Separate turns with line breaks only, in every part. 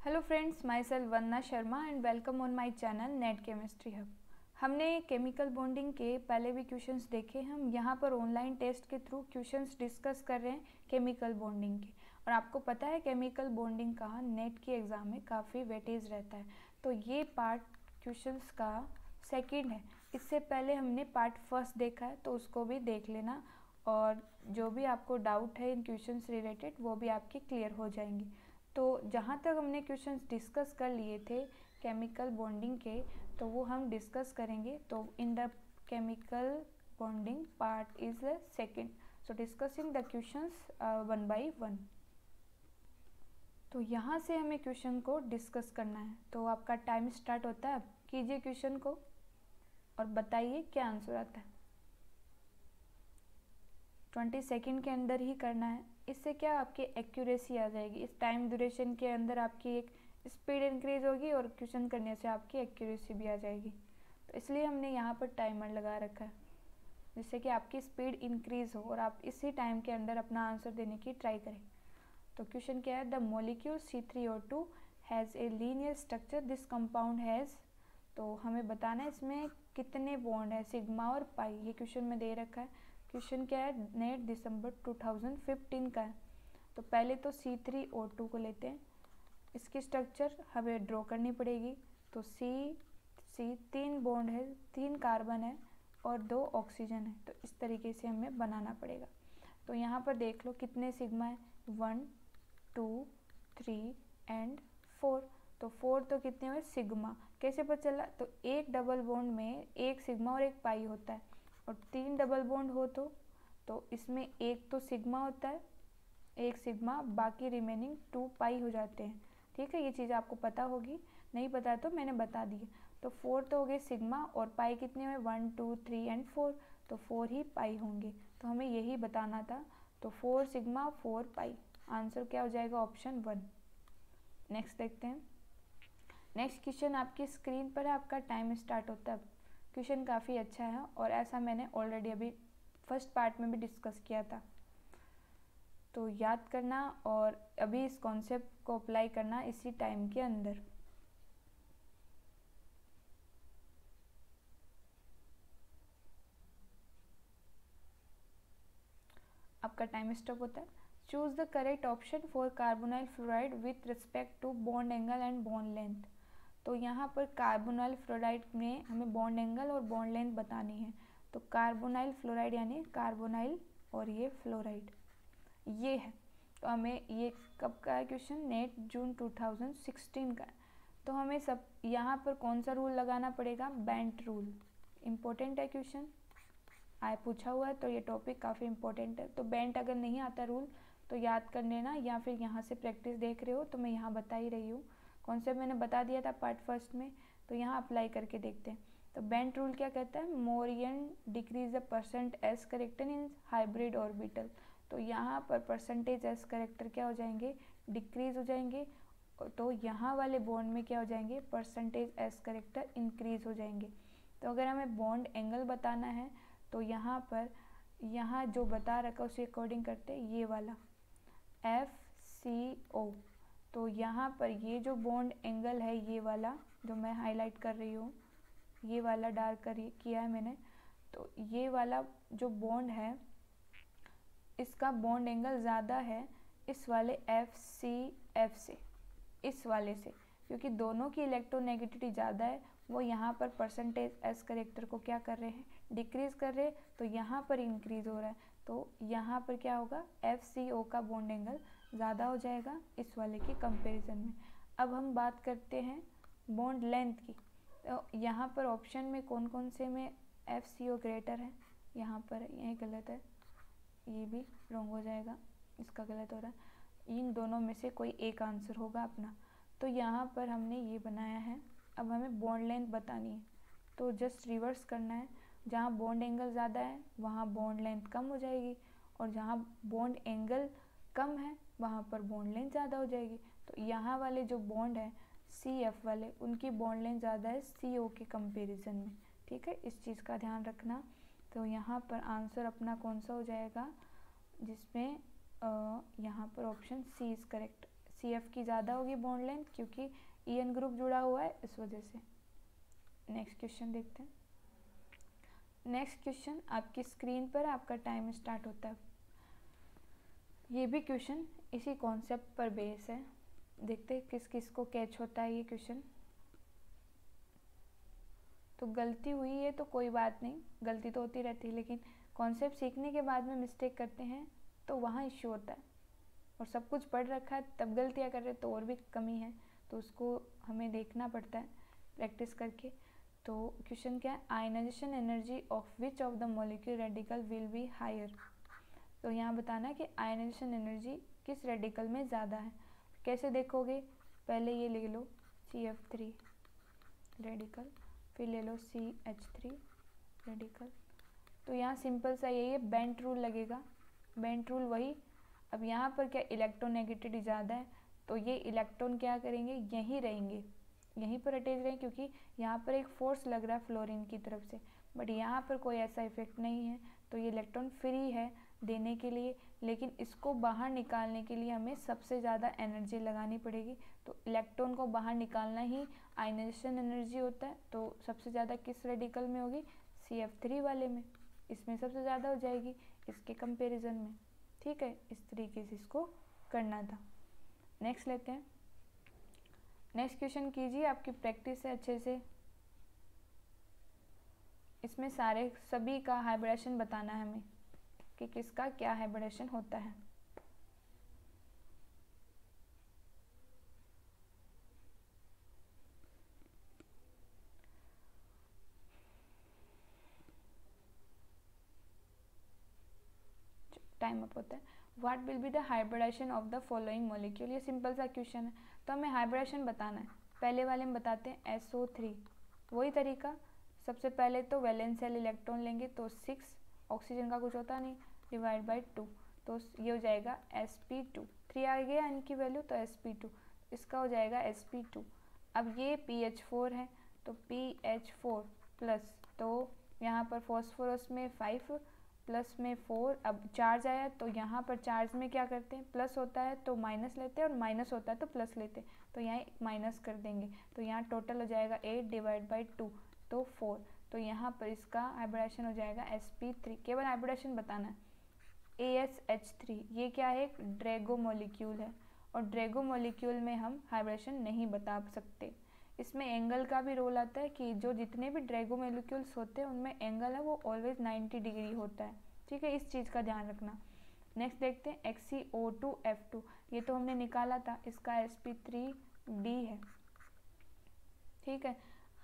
Hello friends, my self Vandana Sharma and welcome on my channel net chemistry hub. हमने chemical bonding के पहले भी questions देखे। हम यहाँ पर ऑनलाइन टेस्ट के थ्रू क्वेश्चंस डिस्कस कर रहे हैं केमिकल बॉन्डिंग के। और आपको पता है केमिकल बॉन्डिंग का नेट के एग्ज़ाम में काफ़ी वेटेज रहता है, तो ये पार्ट क्वेश्चंस का सेकंड है। इससे पहले हमने पार्ट फर्स्ट देखा है, तो उसको भी देख लेना और जो भी आपको डाउट है इन क्वेश्चंस रिलेटेड वो भी आपके क्लियर हो जाएंगे। तो जहाँ तक हमने क्वेश्चंस डिस्कस कर लिए थे केमिकल बॉन्डिंग के, तो वो हम डिस्कस करेंगे। तो in the chemical bonding part is the second, so discussing the questions one by one. तो यहाँ से हमें क्वेश्चन को डिस्कस करना है। तो आपका टाइम स्टार्ट होता है। अब कीजिए क्वेश्चन को और बताइए क्या आंसर आता है। 20 सेकेंड के अंदर ही करना है। इससे क्या आपकी एक्यूरेसी आ जाएगी। इस टाइम ड्यूरेशन के अंदर आपकी एक स्पीड इंक्रीज होगी और क्वेश्चन करने से आपकी एक्यूरेसी भी आ जाएगी। तो इसलिए हमने यहाँ पर टाइमर लगा रखा है, जिससे कि आपकी स्पीड इंक्रीज हो और आप इसी टाइम के अंदर अपना आंसर देने की ट्राई करें। तो क्वेश्चन क्या है, the molecule C3O2 has a linear structure, this compound has. तो हमें बताना है इसमें कितने बॉन्ड है, सिग्मा और पाई। ये क्वेश्चन में दे रखा है। क्वेश्चन क्या है, नेट दिसंबर 2015 का है। तो पहले तो C3O2 को लेते हैं। इसकी स्ट्रक्चर हमें ड्रॉ करनी पड़ेगी। तो C 3 बॉन्ड है, 3 कार्बन है और 2 ऑक्सीजन है। तो इस तरीके से हमें बनाना पड़ेगा। तो यहाँ पर देख लो कितने सिग्मा है, 1 2 3 एंड 4। तो 4 तो कितने हुए सिग्मा। कैसे पता चला, तो एक डबल बॉन्ड में एक सिग्मा और एक पाई होता है, और 3 डबल बॉन्ड हो तो इसमें एक तो सिग्मा होता है, एक सिग्मा, बाकी रिमेनिंग 2 पाई हो जाते हैं। ठीक है, ये चीज़ आपको पता होगी, नहीं पता तो मैंने बता दी। तो 4 तो हो गए सिग्मा और पाई कितने हुए, 1 2 3 एंड 4। तो 4 ही पाई होंगे। तो हमें यही बताना था। तो 4 सिग्मा 4 पाई, आंसर क्या हो जाएगा, ऑप्शन 1। नेक्स्ट देखते हैं। नेक्स्ट क्वेश्चन आपकी स्क्रीन पर है। आपका टाइम स्टार्ट होता है। क्वेश्चन काफ़ी अच्छा है और ऐसा मैंने ऑलरेडी अभी फर्स्ट पार्ट में भी डिस्कस किया था। तो याद करना और अभी इस कॉन्सेप्ट को अप्लाई करना इसी टाइम के अंदर। आपका टाइम स्टॉप होता है। Choose the correct option for carbonyl fluoride with respect to bond angle and bond length. तो यहाँ पर कार्बोनाइल फ्लोराइड में हमें बॉन्ड एंगल और बॉन्ड लेंथ बतानी है। तो कार्बोनाइल फ्लोराइड यानी कार्बोनाइल और ये फ्लोराइड ये है। तो हमें ये कब का है क्वेश्चन, नेट जून 2016 का है। तो हमें सब यहाँ पर कौन सा रूल लगाना पड़ेगा, बेंट रूल। इम्पोर्टेंट है क्वेश्चन, आए पूछा हुआ है, तो ये टॉपिक काफ़ी इंपॉर्टेंट है। तो बेंट अगर नहीं आता रूल तो याद कर लेना, या फिर यहाँ से प्रैक्टिस देख रहे हो तो मैं यहाँ बता ही रही हूँ। कॉन्सेप्ट मैंने बता दिया था पार्ट फर्स्ट में, तो यहाँ अप्लाई करके देखते हैं। तो बेंट रूल क्या कहता है, Mauryan decrease the percent S character in hybrid orbital. तो यहाँ पर परसेंटेज एस करेक्टर क्या हो जाएंगे, डिक्रीज हो जाएंगे। तो यहाँ वाले बॉन्ड में क्या हो जाएंगे, परसेंटेज एस करेक्टर इंक्रीज हो जाएंगे। तो अगर हमें बॉन्ड एंगल बताना है तो यहाँ पर यहाँ जो बता रखा उसी अकॉर्डिंग करते हैं, ये वाला FCO। तो यहाँ पर ये जो बॉन्ड एंगल है, ये वाला जो मैं हाईलाइट कर रही हूँ, ये वाला डार्क किया है मैंने। तो ये वाला जो बॉन्ड है इसका बॉन्ड एंगल ज़्यादा है इस वाले FCF से, इस वाले से, क्योंकि दोनों की इलेक्ट्रोनेगेटिविटी ज़्यादा है। वो यहाँ पर परसेंटेज एस करेक्टर को क्या कर रहे हैं, डिक्रीज़ कर रहे हैं। तो यहाँ पर इंक्रीज़ हो रहा है। तो यहाँ पर क्या होगा, FCO का बॉन्ड एंगल ज़्यादा हो जाएगा इस वाले के कंपैरिजन में। अब हम बात करते हैं बॉन्ड लेंथ की। तो यहाँ पर ऑप्शन में कौन कौन से में FCO ग्रेटर है, यहाँ पर ये गलत है, ये भी रॉन्ग हो जाएगा, इसका गलत हो रहा है। इन दोनों में से कोई एक आंसर होगा अपना। तो यहाँ पर हमने ये बनाया है। अब हमें बॉन्ड लेंथ बतानी है, तो जस्ट रिवर्स करना है। जहाँ बॉन्ड एंगल ज़्यादा है वहाँ बॉन्ड लेंथ कम हो जाएगी, और जहाँ बॉन्ड एंगल कम है वहाँ पर बॉन्ड लेंथ ज़्यादा हो जाएगी। तो यहाँ वाले जो बॉन्ड है CF वाले, उनकी बॉन्ड लेंथ ज़्यादा है CO के कंपेरिजन में। ठीक है, इस चीज़ का ध्यान रखना। तो यहाँ पर आंसर अपना कौन सा हो जाएगा, जिसमें यहाँ पर option C is correct, CF की ज़्यादा होगी बॉन्ड लेंथ, क्योंकि EN ग्रुप जुड़ा हुआ है इस वजह से। नेक्स्ट क्वेश्चन देखते हैं। नेक्स्ट क्वेश्चन आपकी स्क्रीन पर आपका टाइम स्टार्ट होता है। ये भी क्वेश्चन इसी कॉन्सेप्ट पर बेस है। देखते हैं किस किस को कैच होता है ये क्वेश्चन। तो गलती हुई है तो कोई बात नहीं, गलती तो होती रहती है, लेकिन कॉन्सेप्ट सीखने के बाद में मिस्टेक करते हैं तो वहाँ इश्यू होता है। और सब कुछ पढ़ रखा है तब गलतियाँ कर रहे तो और भी कमी है, तो उसको हमें देखना पड़ता है प्रैक्टिस करके। तो क्वेश्चन क्या है, ionisation energy of which of the molecule radical will be higher. तो यहाँ बताना है कि आयनाइजेशन एनर्जी किस रेडिकल में ज़्यादा है। कैसे देखोगे, पहले ये ले लो CF3 रेडिकल, फिर ले लो CH3 रेडिकल। तो यहाँ सिंपल सा यही है, बेंट रूल लगेगा। बेंट रूल वही, अब यहाँ पर क्या इलेक्ट्रोनेगेटिविटी ज़्यादा है तो ये इलेक्ट्रॉन क्या करेंगे, यहीं रहेंगे, यहीं पर अटैच रहेंगे, क्योंकि यहाँ पर एक फोर्स लग रहा है फ्लोरीन की तरफ से, बट यहाँ पर कोई ऐसा इफेक्ट नहीं है, तो ये इलेक्ट्रॉन फ्री है देने के लिए। लेकिन इसको बाहर निकालने के लिए हमें सबसे ज़्यादा एनर्जी लगानी पड़ेगी। तो इलेक्ट्रॉन को बाहर निकालना ही आयनाइजेशन एनर्जी होता है। तो सबसे ज़्यादा किस रेडिकल में होगी, CF3 वाले में, इसमें सबसे ज़्यादा हो जाएगी इसके कंपैरिजन में। ठीक है, इस तरीके से इसको करना था। नेक्स्ट लेते हैं। नेक्स्ट क्वेश्चन कीजिए, आपकी प्रैक्टिस है अच्छे से। इसमें सभी का हाइब्रिडेशन बताना है हमें कि किसका क्या हाइब्रिडेशन होता है। टाइम अप होता है। What will be the hybridisation of the following molecule. ये सिंपल सा क्वेश्चन है, तो हमें हाइब्रिडेशन बताना है। पहले वाले में बताते हैं SO3, वही तरीका। सबसे पहले तो वैलेंस शेल इलेक्ट्रॉन लेंगे, तो 6, ऑक्सीजन का कुछ होता नहीं, डिवाइड बाई 2, तो ये हो जाएगा sp2। 3 आ गया इनकी वैल्यू, तो sp2, इसका हो जाएगा sp2। अब ये PH4 है, तो PH4 प्लस, तो यहाँ पर फॉस्फोरस में 5 प्लस में 4, अब चार्ज आया तो यहाँ पर चार्ज में क्या करते हैं, प्लस होता है तो माइनस लेते हैं और माइनस होता है तो प्लस लेते हैं, तो यहाँ माइनस कर देंगे, तो यहाँ टोटल हो जाएगा 8 डिवाइड बाई 2, तो 4। तो यहाँ पर इसका हाइब्रिडेशन हो जाएगा sp3। केवल हाइब्रिडेशन बताना है। ASH3 ये क्या है, एक ड्रैगो मॉलिक्यूल है, और ड्रैगो मॉलिक्यूल में हम हाइब्रिडेशन नहीं बता सकते। इसमें एंगल का भी रोल आता है कि जो जितने भी ड्रैगो मॉलिक्यूल्स होते हैं उनमें एंगल है वो ऑलवेज 90 डिग्री होता है। ठीक है, इस चीज़ का ध्यान रखना। नेक्स्ट देखते हैं XeO2F2, ये तो हमने निकाला था, इसका sp3D है। ठीक है,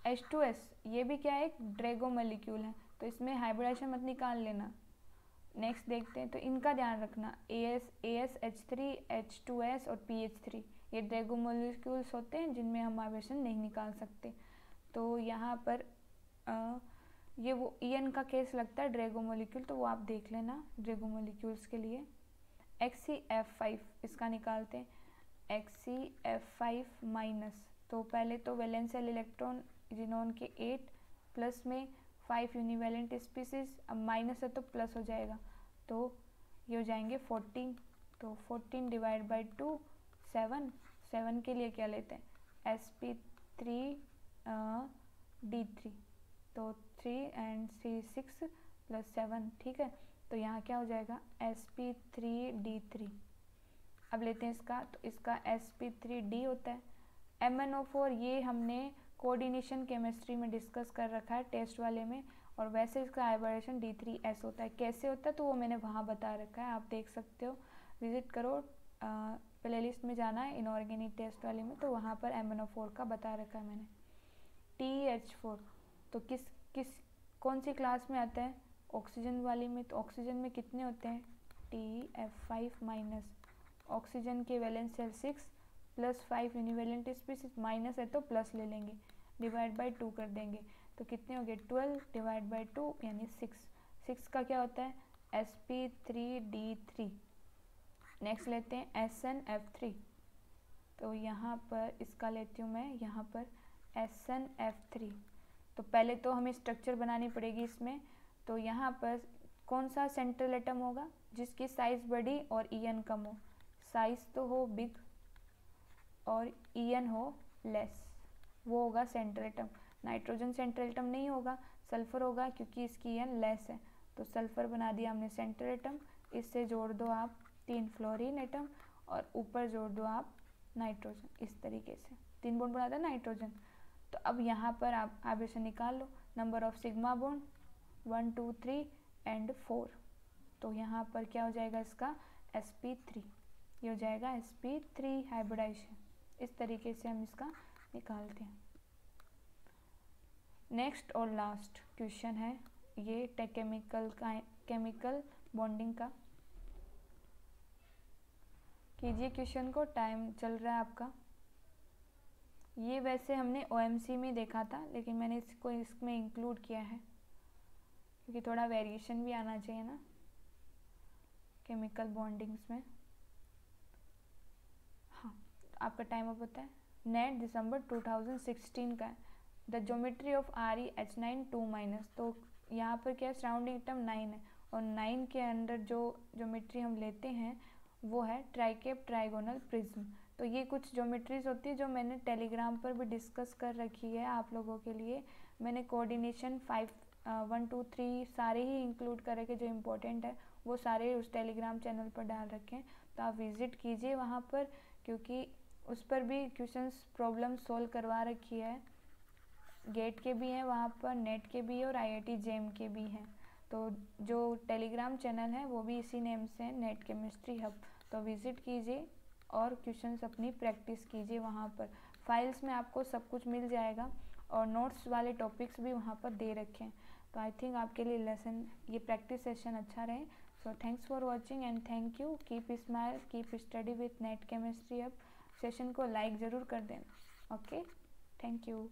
H2S ये भी क्या है, एक ड्रैगो मॉलिक्यूल है, तो इसमें हाइब्रिडेशन मत निकाल लेना। नेक्स्ट देखते हैं, तो इनका ध्यान रखना, ASH3, H2S और PH3 ये ड्रैगो मॉलिक्यूल्स होते हैं जिनमें हम हाइब्रिडेशन नहीं निकाल सकते। तो यहाँ पर ये वो EN का केस लगता है ड्रैगो मॉलिक्यूल, तो वो आप देख लेना ड्रैगो मॉलिक्यूल्स के लिए। XeF5 इसका निकालते हैं, XeF5 माइनस, तो पहले तो वैलेंस शेल इलेक्ट्रॉन जिनोन के 8 प्लस में 5 यूनिवैलेंट स्पीसीज, अब माइनस है तो प्लस हो जाएगा, तो ये हो जाएंगे 14, तो 14 डिवाइड बाई 2 7 के लिए क्या लेते हैं sp3D3, तो 3 and 3 6 प्लस 7। ठीक है, तो यहाँ क्या हो जाएगा sp3D3। अब लेते हैं इसका, तो इसका sp3D होता है। MnO4 ये हमने कोऑर्डिनेशन केमिस्ट्री में डिस्कस कर रखा है टेस्ट वाले में, और वैसे इसका हाइब्रिडेशन D3S होता है। कैसे होता है तो वो मैंने वहाँ बता रखा है, आप देख सकते हो, विजिट करो, प्लेलिस्ट में जाना है इनऑर्गेनिक टेस्ट वाले में, तो वहाँ पर MnO4 का बता रखा है मैंने। TH4 तो कौन सी क्लास में आता है, ऑक्सीजन वाली में, तो ऑक्सीजन में कितने होते हैं, TF5 माइनस, ऑक्सीजन के valence shell 6 plus 5 univalent species, minus है तो प्लस ले लेंगे, डिवाइड बाई 2 कर देंगे, तो कितने हो गए 12 डिवाइड बाई 2 यानी 6 का क्या होता है sp3D3। नेक्स्ट लेते हैं SnF3, तो यहाँ पर इसका लेती हूँ मैं, यहाँ पर SnF3। तो पहले तो हमें स्ट्रक्चर बनानी पड़ेगी इसमें, तो यहाँ पर कौन सा सेंट्रल एटम होगा जिसकी साइज़ बड़ी और EN कम हो, साइज़ तो हो बिग, और En हो लेस, वो होगा central atom. Nitrogen central atom नहीं होगा, सल्फर होगा क्योंकि इसकी En लेस है, तो सल्फर बना दिया हमने सेंट्रल एटम। इससे जोड़ दो आप 3 फ्लोरीन एटम और ऊपर जोड़ दो आप नाइट्रोजन, इस तरीके से 3 बॉन्ड बनाता है नाइट्रोजन। तो अब यहाँ पर आप वाइब्रेशन निकाल लो, number of sigma bond 1 2 3 and 4, तो यहाँ पर क्या हो जाएगा इसका sp3, ये हो जाएगा sp3 हाइब्रिडाइजेशन। इस तरीके से हम इसका निकालते हैं। नेक्स्ट और लास्ट क्वेश्चन है ये केमिकल बॉन्डिंग का। कीजिए क्वेश्चन को, टाइम चल रहा है आपका। ये वैसे हमने OMC में देखा था, लेकिन मैंने इसको इसमें इंक्लूड किया है क्योंकि थोड़ा वेरिएशन भी आना चाहिए ना केमिकल बॉन्डिंग्स में। हाँ, आपका टाइम अप होता है। नेट दिसंबर 2016 का है। द ज्योमेट्री ऑफ ReH9 2-, तो यहाँ पर क्या है, सराउंडिंग एटम 9 है और 9 के अंदर जो ज्योमेट्री हम लेते हैं वो है ट्राइकेप ट्राइगोनल प्रिज्म। तो ये कुछ ज्योमेट्रीज होती है जो मैंने टेलीग्राम पर भी डिस्कस कर रखी है आप लोगों के लिए। मैंने कोऑर्डिनेशन 1 2 3 सारे ही इंक्लूड कर रखे, जो इम्पोर्टेंट है वो सारे उस टेलीग्राम चैनल पर डाल रखे हैं, तो आप विज़िट कीजिए वहाँ पर, क्योंकि उस पर भी क्वेश्चंस प्रॉब्लम सोल्व करवा रखी है। गेट के भी हैं वहाँ पर, नेट के भी और IIT JEM के भी हैं। तो जो टेलीग्राम चैनल है वो भी इसी नेम से है, नेट केमिस्ट्री हब। तो विज़िट कीजिए और क्वेश्चंस अपनी प्रैक्टिस कीजिए वहाँ पर। फाइल्स में आपको सब कुछ मिल जाएगा और नोट्स वाले टॉपिक्स भी वहाँ पर दे रखे हैं। तो आई थिंक आपके लिए लेसन, ये प्रैक्टिस सेशन अच्छा रहे। So thanks for watching and thank you. Keep smile, keep study with net chemistry hub. Session को लाइक ज़रूर कर देना। Okay, thank you.